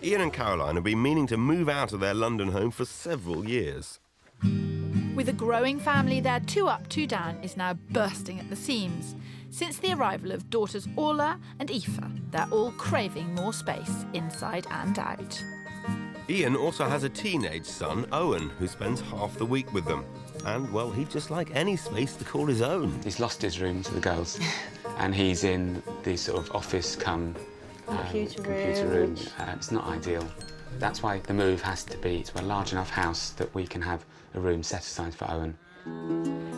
Ian and Caroline have been meaning to move out of their London home for several years. With a growing family, their two up, two down is now bursting at the seams. Since the arrival of daughters Orla and Aoife, they're all craving more space, inside and out. Ian also has a teenage son, Owen, who spends half the week with them. And, well, he'd just like any space to call his own. He's lost his room to the girls, and he's in the sort of office come computer room. It's not ideal. That's why the move has to be to a large enough house that we can have a room set aside for Owen.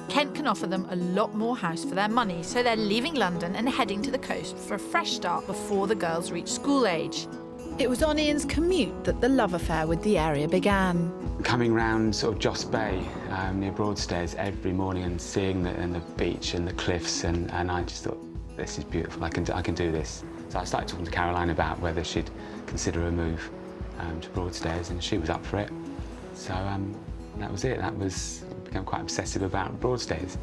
Kent can offer them a lot more house for their money, so they're leaving London and heading to the coast for a fresh start before the girls reach school age. It was on Ian's commute that the love affair with the area began. Coming round sort of Joss Bay near Broadstairs every morning and seeing the beach and the cliffs, and I just thought, this is beautiful, I can do this. So I started talking to Caroline about whether she'd consider a move to Broadstairs, and she was up for it. So that was it. I became quite obsessive about Broadstairs.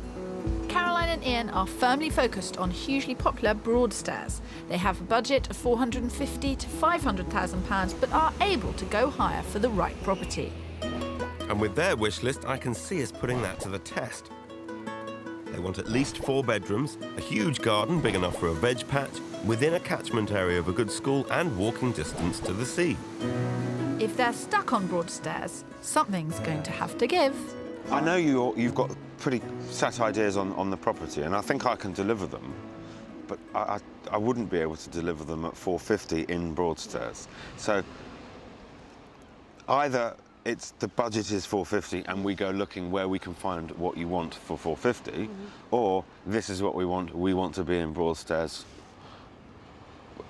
Caroline and Ian are firmly focused on hugely popular Broadstairs. They have a budget of £450,000 to £500,000, but are able to go higher for the right property. And with their wish list, I can see us putting that to the test. They want at least 4 bedrooms, a huge garden big enough for a veg patch, within a catchment area of a good school and walking distance to the sea. If they're stuck on Broadstairs, something's going to have to give. I know you've got pretty set ideas on the property, and I think I can deliver them, but I wouldn't be able to deliver them at 450 in Broadstairs. So either it's the budget is 450 and we go looking where we can find what you want for 450, or this is what we want to be in Broadstairs.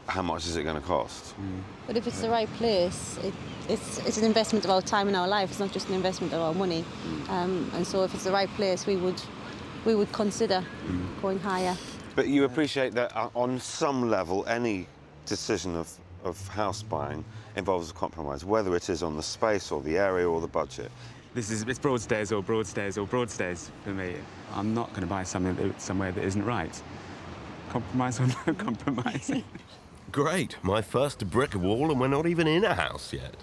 How much is it going to cost? But if it's the right place, it's an investment of our time in our life. It's not just an investment of our money. And so if it's the right place, we would consider going higher. But you appreciate that on some level, any decision of house buying involves a compromise, whether it is on the space or the area or the budget. It's Broadstairs or Broadstairs or Broadstairs for me. I'm not going to buy somewhere that isn't right. Compromise or no compromise. Great, my first brick wall and we're not even in a house yet.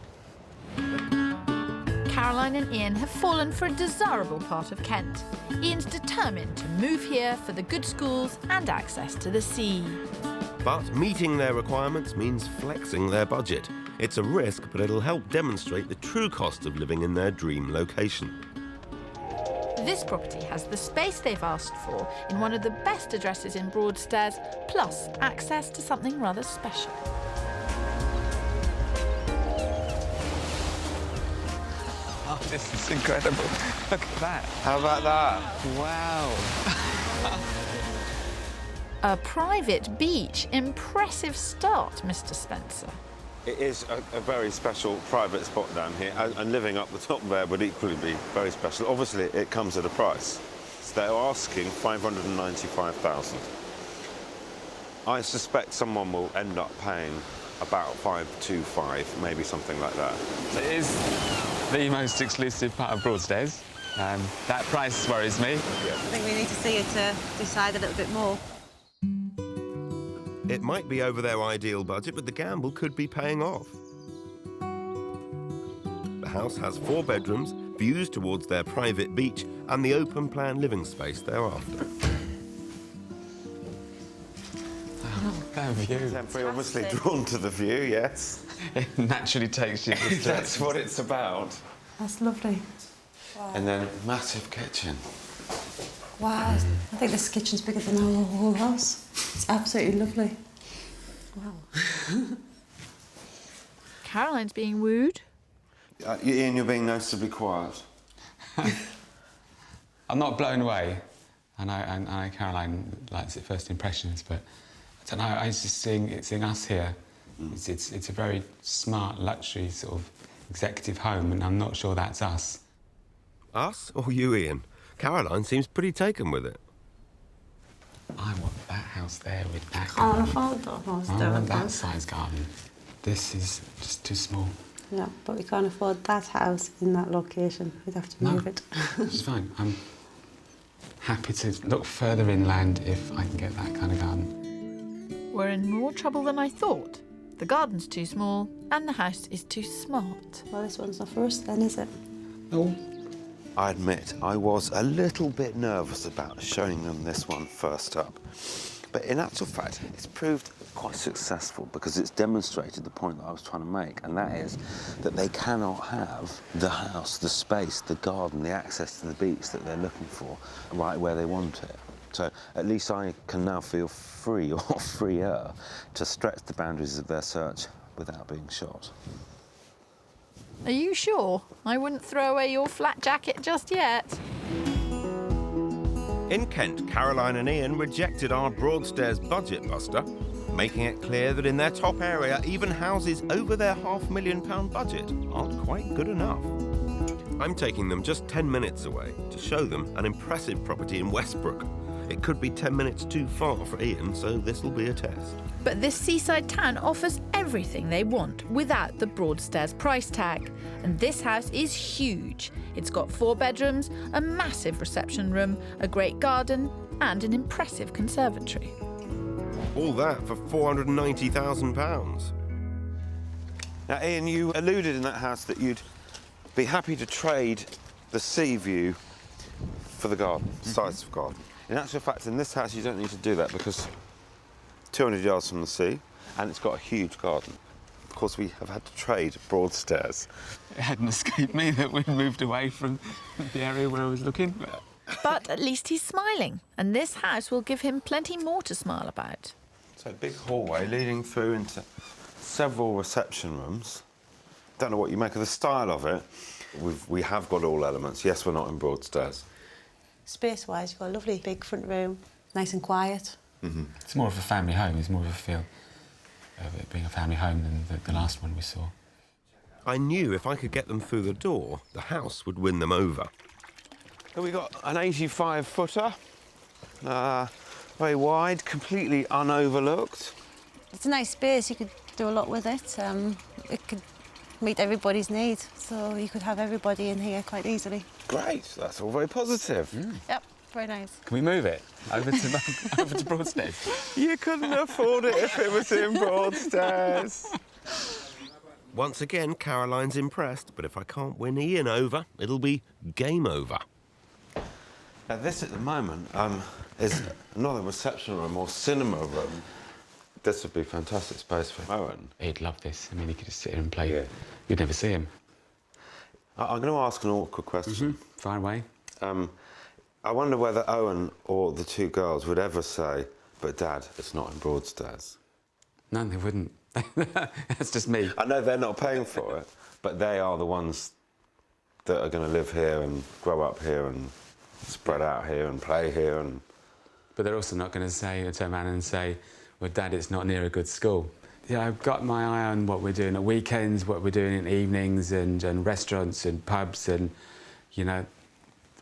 Caroline and Ian have fallen for a desirable part of Kent. Ian's determined to move here for the good schools and access to the sea. But meeting their requirements means flexing their budget. It's a risk, but it'll help demonstrate the true cost of living in their dream location. This property has the space they've asked for in one of the best addresses in Broadstairs, plus access to something rather special. Oh, this is incredible. Look at that. How about that? Wow. A private beach. Impressive start, Mr. Spencer. It is a very special private spot down here, and living up the top there would equally be very special. Obviously, it comes at a price. So they're asking $595,000. I suspect someone will end up paying about $525,000, maybe something like that. It is the most exclusive part of Broadstairs. That price worries me. I think we need to see it to decide a little bit more. It might be over their ideal budget, but the gamble could be paying off. The house has 4 bedrooms, views towards their private beach, and the open-plan living space thereafter. Oh, that view. We're obviously drawn to the view, yes. It naturally takes you to That's what it's about. That's lovely. Wow. And then massive kitchen. Wow, I think this kitchen's bigger than our whole house. It's absolutely lovely. Wow. Caroline's being wooed. Ian, you're being noticeably quiet. I'm not blown away, and I Caroline likes it first impressions, but I don't know. I was just seeing us here. It's a very smart, luxury sort of executive home, and I'm not sure that's us. Us or you, Ian? Caroline seems pretty taken with it. I want that house there with that Can't garden. afford that house I there. want that size garden. This is just too small. Yeah, but we can't afford that house in that location. We'd have to move it. It's fine. I'm happy to look further inland if I can get that kind of garden. We're in more trouble than I thought. The garden's too small and the house is too smart. Well, this one's not for us then, is it? No. I admit I was a little bit nervous about showing them this one first up. But in actual fact, it's proved quite successful because it's demonstrated the point that I was trying to make, and that is that they cannot have the house, the space, the garden, the access to the beach that they're looking for right where they want it. So at least I can now feel free or freer to stretch the boundaries of their search without being shot. Are you sure? I wouldn't throw away your flat jacket just yet. In Kent, Caroline and Ian rejected our Broadstairs budget buster, making it clear that in their top area, even houses over their £500,000 budget aren't quite good enough. I'm taking them just 10 minutes away to show them an impressive property in Westbrook. It could be 10 minutes too far for Ian, so this will be a test. But this seaside town offers everything they want without the Broadstairs price tag. And this house is huge. It's got 4 bedrooms, a massive reception room, a great garden, and an impressive conservatory. All that for £490,000. Now, Ian, you alluded in that house that you'd be happy to trade the sea view for the garden, size of garden. In actual fact, in this house, you don't need to do that because 200 yards from the sea, and it's got a huge garden. Of course, we have had to trade Broadstairs. It hadn't escaped me that we'd moved away from the area where I was looking. But at least he's smiling, and this house will give him plenty more to smile about. So a big hallway leading through into several reception rooms. Don't know what you make of the style of it. We have got all elements. Yes, we're not in Broadstairs. Space-wise, you've got a lovely big front room, nice and quiet. Mm-hmm. It's more of a family home. It's more of a feel of it being a family home than the last one we saw. I knew if I could get them through the door, the house would win them over. So we got an 85-footer, very wide, completely unoverlooked. It's a nice space. You could do a lot with it. It could meet everybody's needs, so you could have everybody in here quite easily. Great, that's all very positive. Yep, very nice. Can we move it over to Broadstairs? You couldn't afford it if it was in Broadstairs. Once again, Caroline's impressed, but if I can't win Ian over, it'll be game over. Now, this at the moment is not a reception room or cinema room. This would be fantastic space for Owen. He'd love this. I mean, he could just sit here and play. Yeah. You'd never see him. I'm going to ask an awkward question. Far away. I wonder whether Owen or the two girls would ever say, but Dad, it's not in Broadstairs. No, they wouldn't. That's just me. I know they're not paying for it, but they are the ones that are going to live here and grow up here and spread out here and play here. And But they're also not going to turn around and say, well, Dad, it's not near a good school. Yeah, I've got my eye on what we're doing at weekends, what we're doing in evenings and restaurants and pubs and, you know,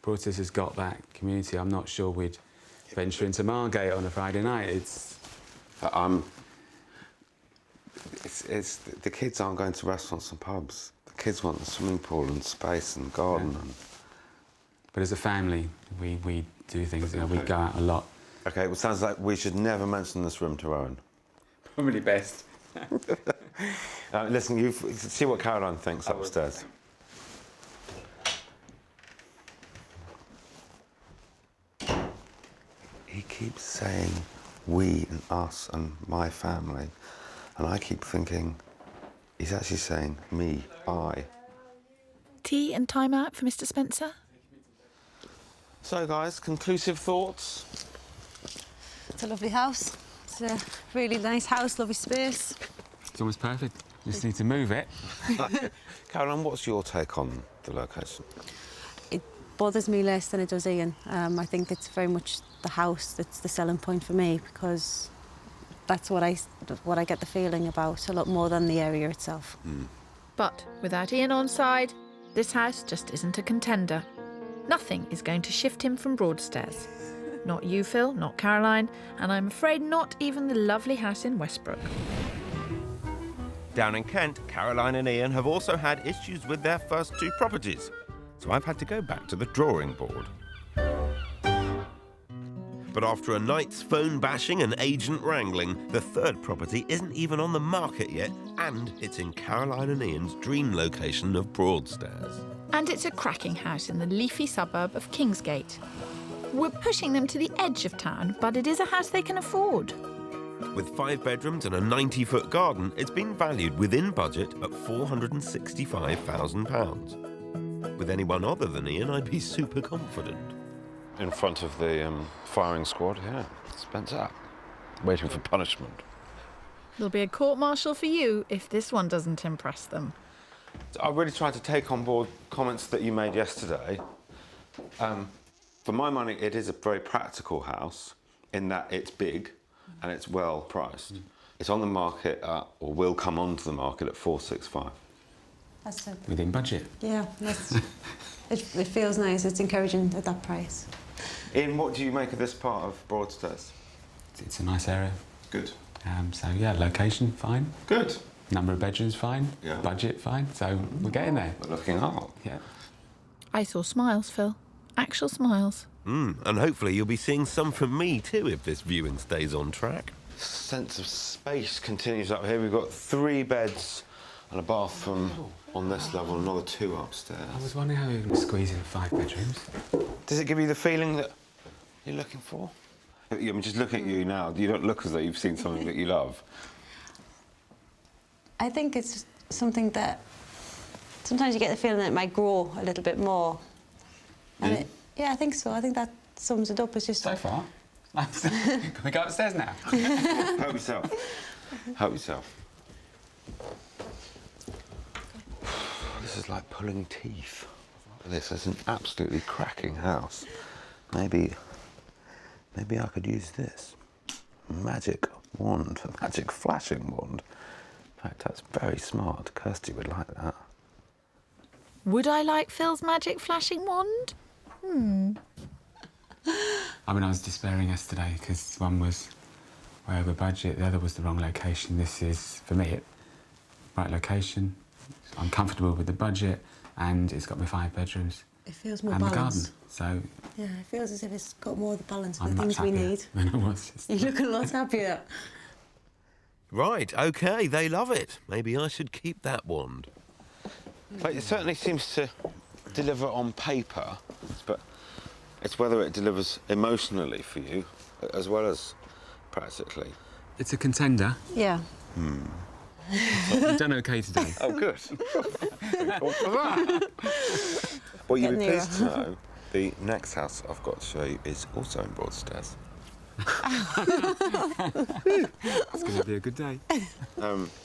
Broadstairs has got that community. I'm not sure we'd venture into Margate on a Friday night. It's the kids aren't going to restaurants and pubs. The kids want the swimming pool and space and garden. Yeah. And... But as a family, we do things, you know, we go out a lot. OK, well, sounds like we should never mention this room to Owen. Probably best. Listen, you see what Caroline thinks upstairs. He keeps saying we and us and my family, and I keep thinking he's actually saying me, I. Tea and time out for Mr. Spencer? So, guys, conclusive thoughts? It's a lovely house. It's a really nice house, lovely space. It's almost perfect. Just need to move it. Caroline, what's your take on the location? It bothers me less than it does Ian. I think it's very much the house that's the selling point for me because that's what I get the feeling about a lot more than the area itself. But without Ian on side, this house just isn't a contender. Nothing is going to shift him from Broadstairs. Not you, Phil, not Caroline, and I'm afraid not even the lovely house in Westbrook. Down in Kent, Caroline and Ian have also had issues with their first 2 properties, so I've had to go back to the drawing board. But after a night's phone bashing and agent wrangling, the third property isn't even on the market yet, and it's in Caroline and Ian's dream location of Broadstairs. And it's a cracking house in the leafy suburb of Kingsgate. We're pushing them to the edge of town, but it is a house they can afford. With 5 bedrooms and a 90-foot garden, it's been valued within budget at £465,000. With anyone other than Ian, I'd be super confident. In front of the firing squad, yeah. Spent up, waiting for punishment. There'll be a court-martial for you if this one doesn't impress them. I really tried to take on board comments that you made yesterday. For my money, it is a very practical house in that it's big and it's well priced. It's on the market or will come onto the market at 465. That's it. Within budget. Yeah, it feels nice. It's encouraging at that price. Ian, what do you make of this part of Broadstairs? It's a nice area. Good. So yeah, location fine. Good. Number of bedrooms fine. Yeah. Budget fine. So we're getting there. We're looking hard. Yeah. I saw smiles, Phil. Actual smiles. And hopefully you'll be seeing some from me too if this viewing stays on track. Sense of space continues up here. We've got 3 beds and a bathroom on this level, another 2 upstairs. I was wondering how we can squeeze in 5 bedrooms. Does it give you the feeling that you're looking for? I'm just looking at you now. You don't look as though you've seen something that you love. I think it's something that sometimes you get the feeling that it might grow a little bit more. And yeah, I think so. I think that sums it up. It's just So far. Can we go upstairs now? Help yourself. Help yourself. This is like pulling teeth. This is an absolutely cracking house. Maybe I could use this. Magic wand, a magic flashing wand. In fact, that's very smart. Kirstie would like that. Would I like Phil's magic flashing wand? I mean, I was despairing yesterday because one was way over budget, the other was the wrong location. This is, for me, right location. I'm comfortable with the budget, and it's got me 5 bedrooms. it feels more and balanced. the garden. So Yeah, it feels as if it's got more of the balance of I'm the much things we happier need. than I was just You look a lot happier. Right, OK, they love it. Maybe I should keep that wand. But it certainly seems to deliver on paper, but it's whether it delivers emotionally for you as well as practically. It's a contender. Yeah. You've done OK today. Oh, good. All for that. Well, you'll be Get pleased to know the next house I've got to show you is also in Broadstairs. It's going to be a good day.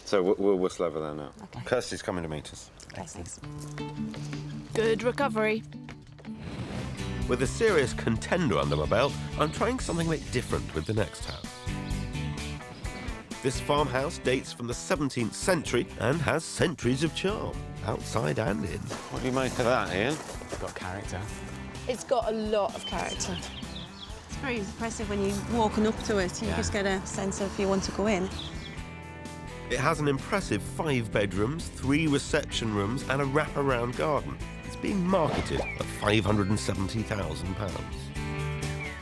So we'll whistle over there now. Okay. Kirstie's coming to meet us. Thanks. Good recovery. With a serious contender under my belt, I'm trying something a bit different with the next house. This farmhouse dates from the 17th century and has centuries of charm, outside and in. What do you make of that, Ian? It's got character. It's got a lot of character. It's very impressive when you're walking up to it. You just get a sense of you want to go in. It has an impressive 5 bedrooms, 3 reception rooms and a wraparound garden. It's being marketed at £570,000.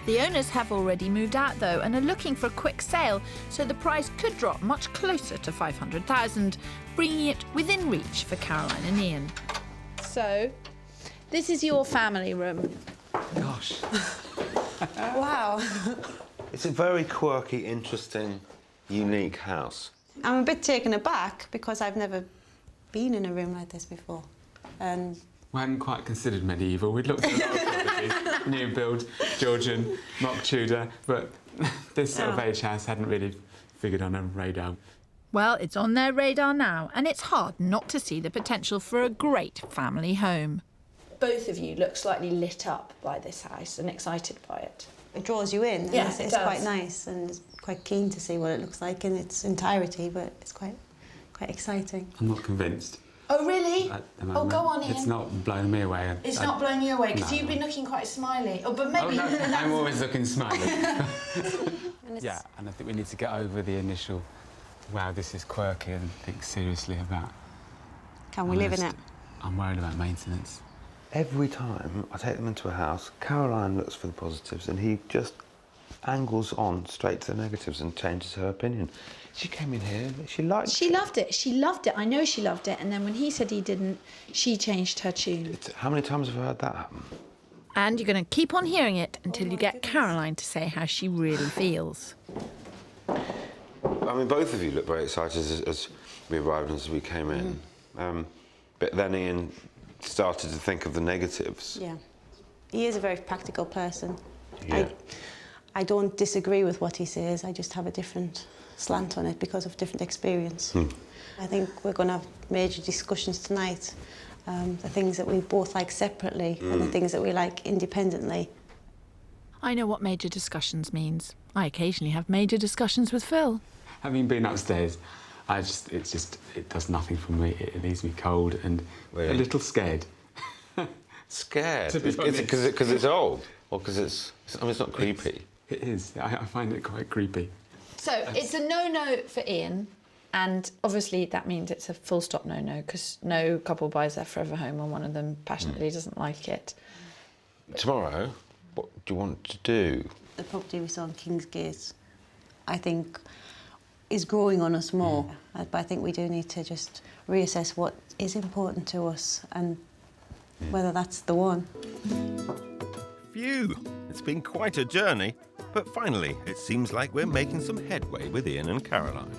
The owners have already moved out, though, and are looking for a quick sale, so the price could drop much closer to $500,000, bringing it within reach for Caroline and Ian. So, this is your family room. Gosh. Wow. It's a very quirky, interesting, unique house. I'm a bit taken aback because I've never been in a room like this before. And We hadn't quite considered medieval. We'd looked at a lot of properties, new build, Georgian, mock Tudor, but this sort of age house hadn't really figured on a radar. Well, it's on their radar now, and it's hard not to see the potential for a great family home. Both of you look slightly lit up by this house and excited by it. it draws you in. And Yeah, it's it quite does. nice and it's quite keen to see what it looks like in its entirety, but it's quite exciting. I'm not convinced Oh, really? at the Oh, moment. go on, Ian. It's not blowing me away. It's not blowing you away, because No. you've been looking quite smiley. Oh, but Oh, maybe... no, I'm always looking smiley. And it's, Yeah, and I think we need to get over the initial, wow, this is quirky, and think seriously about... Can we live in it? I'm worried about maintenance. Every time I take them into a house, Caroline looks for the positives and he just angles on straight to the negatives and changes her opinion. She came in here, she liked it. She loved it. She loved it. I know she loved it. And then when he said he didn't, she changed her tune. How many times have I heard that happen? And you're going to keep on hearing it until you get Caroline to say how she really feels. I mean, both of you look very excited as we arrived and as we came in. But then Ian started to think of the negatives. Yeah. He is a very practical person. Yeah. I don't disagree with what he says, I just have a different slant on it because of different experience. I think we're going to have major discussions tonight. The things that we both like separately and the things that we like independently. I know what major discussions means. I occasionally have major discussions with Phil. Having been upstairs, it does nothing for me. It leaves me cold and a little scared. Scared? To be honest. Because it's old? Or because it's not creepy? It is. I find it quite creepy. So it's a no-no for Ian. And obviously that means it's a full stop no-no, because no couple buys their forever home and one of them passionately doesn't like it. Tomorrow, what do you want to do? The property we saw in Kingsgate, I think, is growing on us more. But I think we do need to just reassess what is important to us and whether that's the one. Phew! It's been quite a journey, but finally it seems like we're making some headway with Ian and Caroline.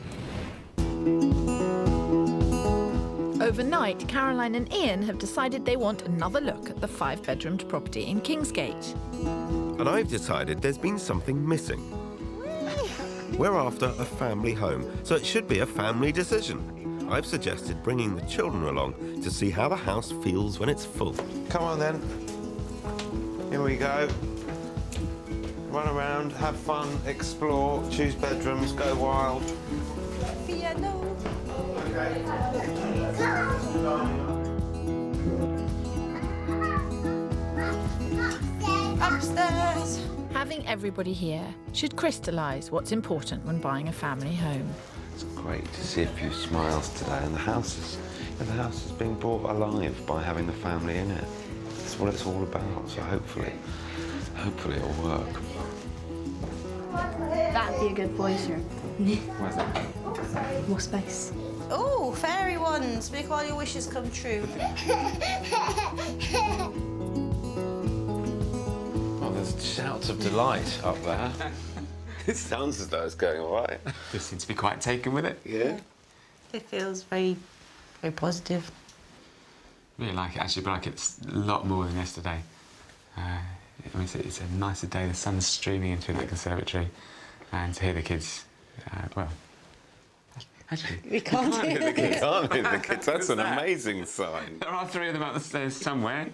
Overnight, Caroline and Ian have decided they want another look at the 5-bedroomed property in Kingsgate. And I've decided there's been something missing. We're after a family home, so it should be a family decision. I've suggested bringing the children along to see how the house feels when it's full. Come on then. Here we go. Run around, have fun, explore, choose bedrooms, go wild. Piano. Upstairs. Having everybody here should crystallise what's important when buying a family home. It's great to see a few smiles today, and the house is being brought alive by having the family in it. That's what it's all about. So hopefully it'll work. That'd be a good boys' room. Where's that? More space. Oh, fairy ones, make all your wishes come true. Oh, there's shouts of delight up there. It sounds as though it's going all right. Just seems to be quite taken with it. Yeah. It feels very, very positive. Really like it, actually, but like it's a lot more than yesterday. I mean, it's a nicer day. The sun's streaming into the conservatory, and to hear the kids, well, actually, We can't hear The kids aren't in the kids. That's an that? amazing sign. there are 3 of them up the stairs somewhere.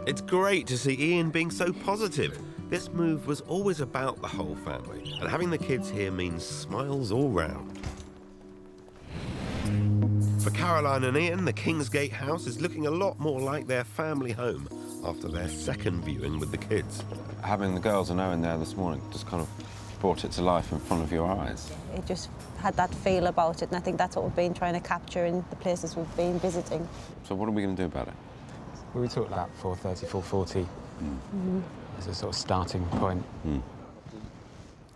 It's great to see Ian being so positive. This move was always about the whole family, and having the kids here means smiles all round. For Caroline and Ian, the Kingsgate house is looking a lot more like their family home after their second viewing with the kids. Having the girls and Owen there this morning just kind of brought it to life in front of your eyes. It just had that feel about it, and I think that's what we've been trying to capture in the places we've been visiting. So what are we going to do about it? We talked about 430, 440 as a sort of starting point.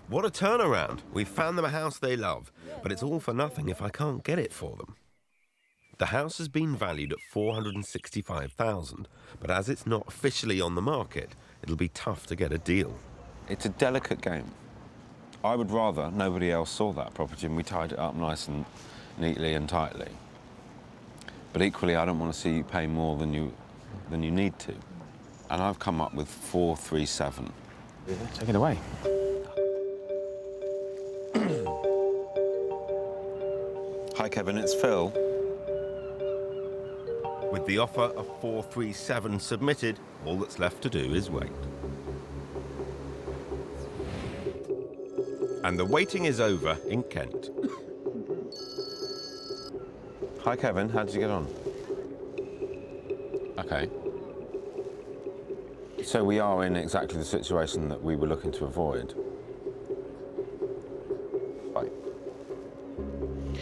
What a turnaround! We've found them a house they love, but it's all for nothing if I can't get it for them. The house has been valued at $465,000, but as it's not officially on the market, it'll be tough to get a deal. It's a delicate game. I would rather nobody else saw that property and we tied it up nice and neatly and tightly. But equally, I don't want to see you pay more than you need to. And I've come up with 437. Take it away. Hi, Kevin, it's Phil. With the offer of 437 submitted, all that's left to do is wait. And the waiting is over in Kent. Hi, Kevin, how did you get on? Okay. So we are in exactly the situation that we were looking to avoid. Right.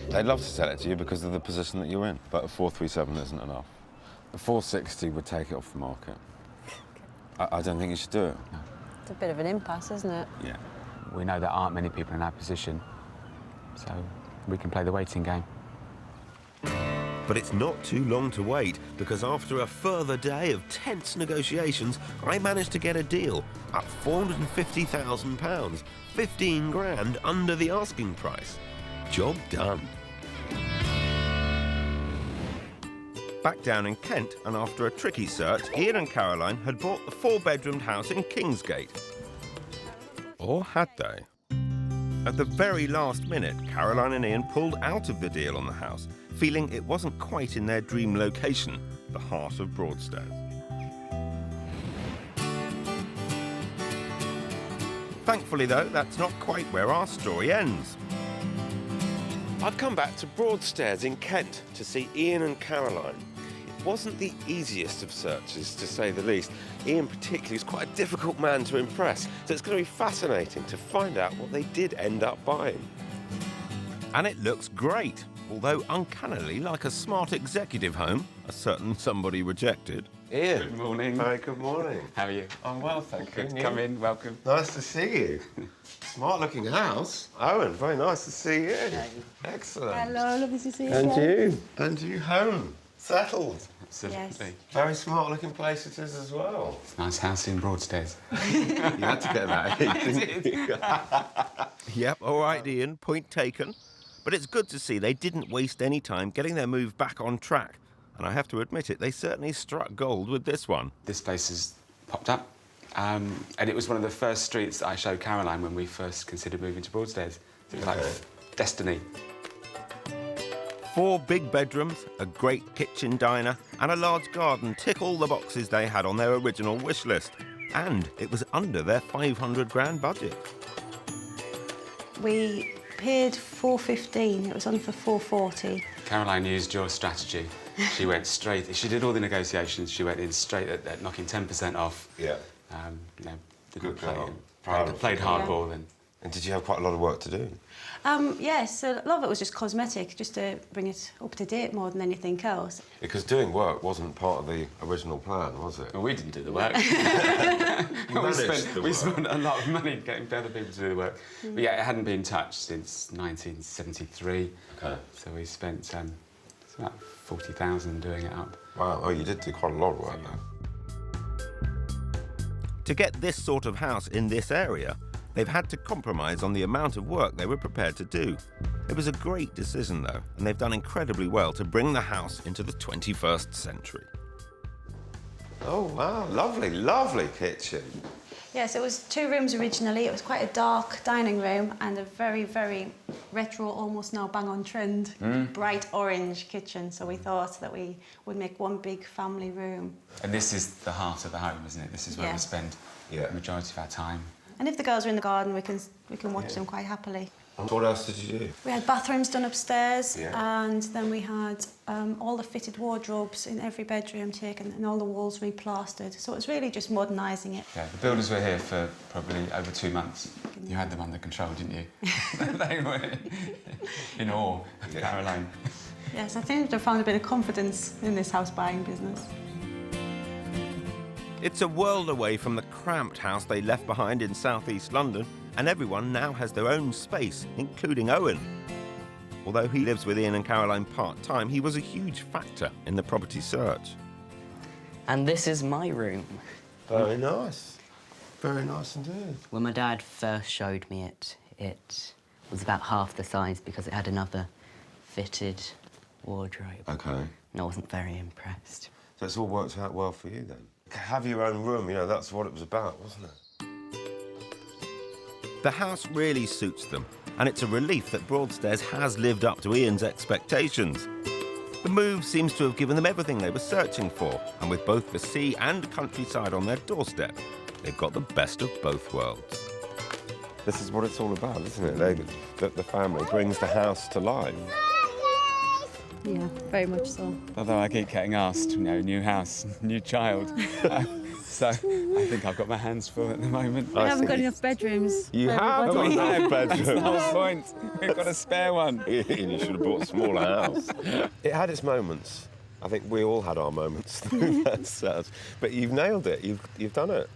They'd love to sell it to you because of the position that you're in, but a 437 isn't enough. The 460 would take it off the market. I don't think you should do it. No. It's a bit of an impasse, isn't it? Yeah. We know there aren't many people in our position, so we can play the waiting game. But it's not too long to wait, because after a further day of tense negotiations, I managed to get a deal at £450,000, 15 grand under the asking price. Job done. Back down in Kent, and after a tricky search, Ian and Caroline had bought the 4-bedroomed house in Kingsgate. Or had they? At the very last minute, Caroline and Ian pulled out of the deal on the house, feeling it wasn't quite in their dream location, the heart of Broadstairs. Thankfully, though, that's not quite where our story ends. I've come back to Broadstairs in Kent to see Ian and Caroline. It wasn't the easiest of searches, to say the least. Ian particularly is quite a difficult man to impress, so it's going to be fascinating to find out what they did end up buying. And it looks great, although uncannily like a smart executive home, a certain somebody rejected. Ian. Good morning. Hi, good morning. How are you? I'm well, thank you. Good to come in, welcome. Nice to see you. Smart-looking house. Owen, very nice to see you. Excellent. Hello, lovely to see you. And you. And you home. Settled. Absolutely. Yes. Very smart-looking place it is as well. It's a nice house in Broadstairs. You had to get that, didn't you? Yep, all right, Ian, point taken. But it's good to see they didn't waste any time getting their move back on track. And I have to admit it, they certainly struck gold with this one. This place has popped up, and it was one of the first streets that I showed Caroline when we first considered moving to Broadstairs. It was like destiny. 4 big bedrooms, a great kitchen diner, and a large garden tick all the boxes they had on their original wish list. And it was under their 500 grand budget. We paid $415. It was on for $440. Caroline used your strategy. She went straight. She did all the negotiations. She went in straight at knocking 10% off. Yeah. You know, Good didn't girl. played hardball. Yeah. And did you have quite a lot of work to do? Yes, so a lot of it was just cosmetic, just to bring it up to date more than anything else. Because doing work wasn't part of the original plan, was it? Well, we didn't do the work. we spent a lot of money getting other people to do the work. But yeah, it hadn't been touched since 1973. Okay. So we spent it's about 40,000 doing it up. Wow, oh, you did do quite a lot of work then. To get this sort of house in this area, they've had to compromise on the amount of work they were prepared to do. It was a great decision, though, and they've done incredibly well to bring the house into the 21st century. Oh, wow, lovely, lovely kitchen. Yes, it was 2 rooms originally. It was quite a dark dining room and a very, very retro, almost now bang-on trend, bright orange kitchen. So we thought that we would make one big family room. And this is the heart of the home, isn't it? This is where Yeah. we spend the majority of our time. And if the girls are in the garden, we can watch them quite happily. And what else did you do? We had bathrooms done upstairs, Yeah. and then we had all the fitted wardrobes in every bedroom taken and all the walls replastered. So it was really just modernising it. Yeah, the builders were here for probably over 2 months. You had them under control, didn't you? They were in awe of Caroline. Yes, I think they've found a bit of confidence in this house buying business. It's a world away from the cramped house they left behind in southeast London, and everyone now has their own space, including Owen. Although he lives with Ian and Caroline part-time, he was a huge factor in the property search. And this is my room. Very nice. Very nice indeed. When my dad first showed me it, it was about half the size because it had another fitted wardrobe. Okay. And I wasn't very impressed. So it's all worked out well for you then? Have your own room, you know, that's what it was about, wasn't it? The house really suits them, and it's a relief that Broadstairs has lived up to Ian's expectations. The move seems to have given them everything they were searching for, and with both the sea and countryside on their doorstep, they've got the best of both worlds. This is what it's all about, isn't it? The family brings the house to life. Yeah, very much so. Although I keep getting asked, you know, new house, new child. So I think I've got my hands full at the moment. We haven't got enough bedrooms. You for have everybody. got enough That's the bedrooms. whole point. We've got a spare one. You should have bought a smaller house. It had its moments. I think we all had our moments through that search. But you've nailed it. You've done it.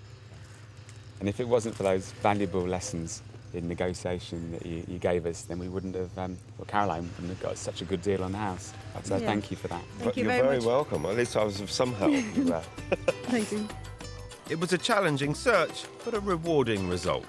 And if it wasn't for those valuable lessons in negotiation that you gave us, then we wouldn't have, well, Caroline wouldn't have got such a good deal on the house. So thank you for that. Thank you You're very very much. welcome. At least I was of some help. Thank you. It was a challenging search, but a rewarding result.